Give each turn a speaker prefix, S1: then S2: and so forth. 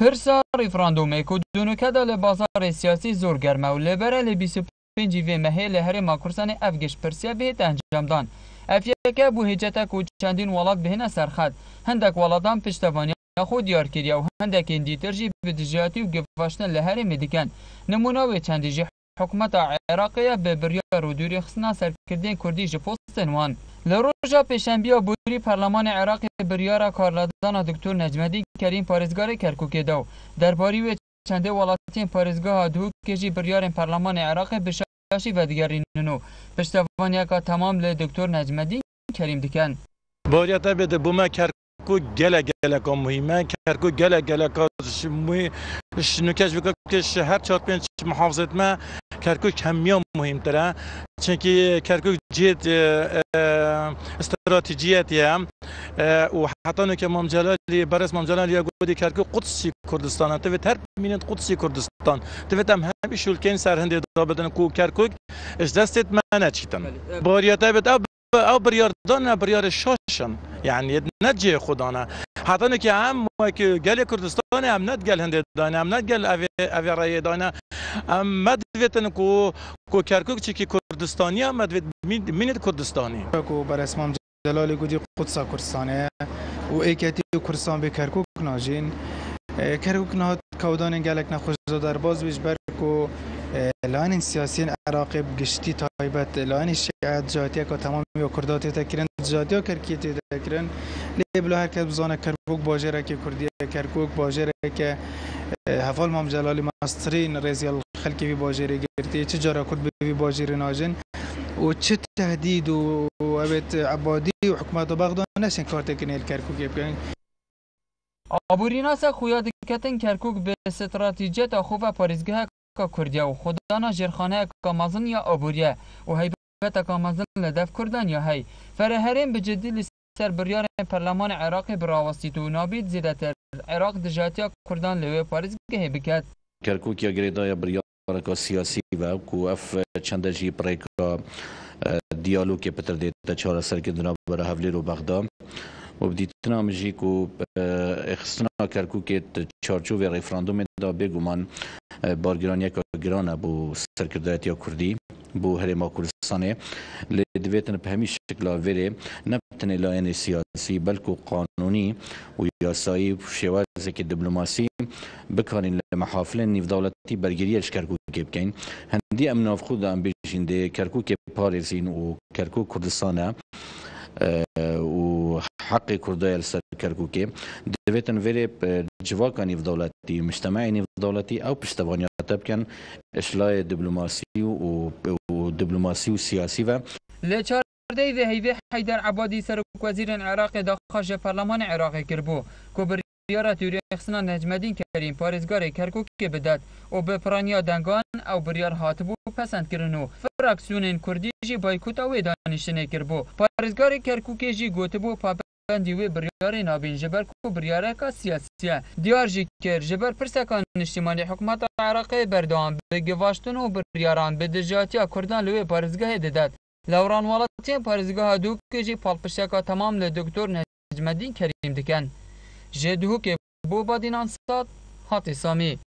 S1: پرسا ریفراندوم کدونو کدا لبازار سیاسی زور گرمه و لبره ل 25 و مهه لهر ماکرسان افگش پرسیا بهت انجام دان. افیکه بو هجتا کو چندین ولات بهنه سرخد. هندک ولادان پشتوانی خود دیار کردیا و هندک اندیترجی بدجاتی و گفاشتن لهر مدیکن. نمونه و چندیجی حکومت عراقیه به بریار و دوری خصنا سرکردین کردی جپوستن وان. لروجا پیشنبیا بوری پارلمان عراق بریار کارلدان دکتر نجمدی کریم پارزگار کرکوک دو. درباری و چنده ولاتین پارزگاه دو کجی بریار پارلمان عراق بشاشی و دیگرین نو. پشتوانی که تمام ل دکتر نجمدی کریم دکن.
S2: باید بده بوم کرکوک گله کام مهمه کرکوک گله کاش مهم شنوکش بکش هر 4-5 محافظت ما کرکوک همیان مهم تره چونکه کرکوک جد استراتیجیتیه و حتی نکه ممجلالی برس ممجلالی گودی کرکوک قدسی کردستان توی هر مینت قدسی کردستان توی هم همی شولکین سرهنده دابدن کو کرکوک از دستت منه چیتن باریته بده او بریاردان بریار شاشن يعني نجي خدانا حتى که هم که گل کردستان هم ند گل هنده دانه هم ند گل اوی رای دانه هم مدویتن کو کرکوک چی که کردستانی هم مدویت مینید کردستانی
S3: کو بر اسمم جلالی گودی قدس کردستانه و ایکتی کردستان به کرکوک ناجین کرکوک نهاد کودان گلک نخوش در باز بیش بر کو لان سیاسیین عراقی بگشتی تایبت لان شیعت جاتیه که تمامی و کرداتی تکرن جاتیه کرکیتی تکرن لیبلا هر کس بزانه کرکوک باجره که کردیه کرکوک باجره که حفال مام جلالی ماسترین رئیسی الخلقی بی باجره گرتی چه جارا کرد بی باجره ناجن و چه تهدید و ابد عبادی و حکومت بغداد نشن کارت کنیل کرکوک بکنن
S1: آبوریناس خویا دکتن کرکوک به استراتژیت خوب پاریزگاه کردیا و خدانا جرخانه کامازن یا آبوریه و هیبت کامازن لدف کردن یا هی فرهرین به جدی لسر بریار پارلمان عراق براوستیت و نابید زیدتر عراق دجاتیا کردان لوی پاریزگاه بکد
S4: کرکوک یا گریدای بریار که سیاسی و کو اف چند جی پریکا دیالوگ که پتر دیتا چهار سر کردن برای حولی رو بغداد و بدیتنا مجی کو اخستنا کرکوک چارچوب ریفراندوم دا بگومان بارگرانی که گرانه بو سرکردایت یا کردی بو هرما کردستانه لدویتن به همی شکل وره نبتن لاین سیاسی بلکو قانونی و یاسایی شوازه که دیپلماسی بکارین لمحافل نیف دولتی برگریش کرکوک بکن هندی امناف خود هم بیشنده کرکوک پارزین و کرکوک کردستانه و حق كردايا لسر كركوكي دفيتن فيري جواكا نيف دولتي مجتمعي نيف دولتي او بشتوانيات تبكن اشلاي دبلوماسي ودبلوماسي وسياسي و
S1: لچار دی هیوی حیدر عبادی سرک وزیر عراق داخل پارلمان عراق کربو کو بریار توری خصنا نجمدین کریم پارزگار کرکوک بدات و به پرانیا دنگان او بریار هاتبو پسند کرنو فراکسیون کردی جی بایکوت او دانشنه کربو پارزگار کرکوک جی گوتبو پابندی و بریار نابین جبر کو بریار کا سیاسیه دیار جی کر جبر پرسکان اجتماعی حکومت عراق بردوام به گواشتن و بریاران به دجاتیا کردان لوی پارزگاه دادت لوران ولاتین پارزگاه دو کجی پالپشکا تمام ل دکتر نجمدین کریم دکن جدهو که بو بادینان ساد هاتی سامی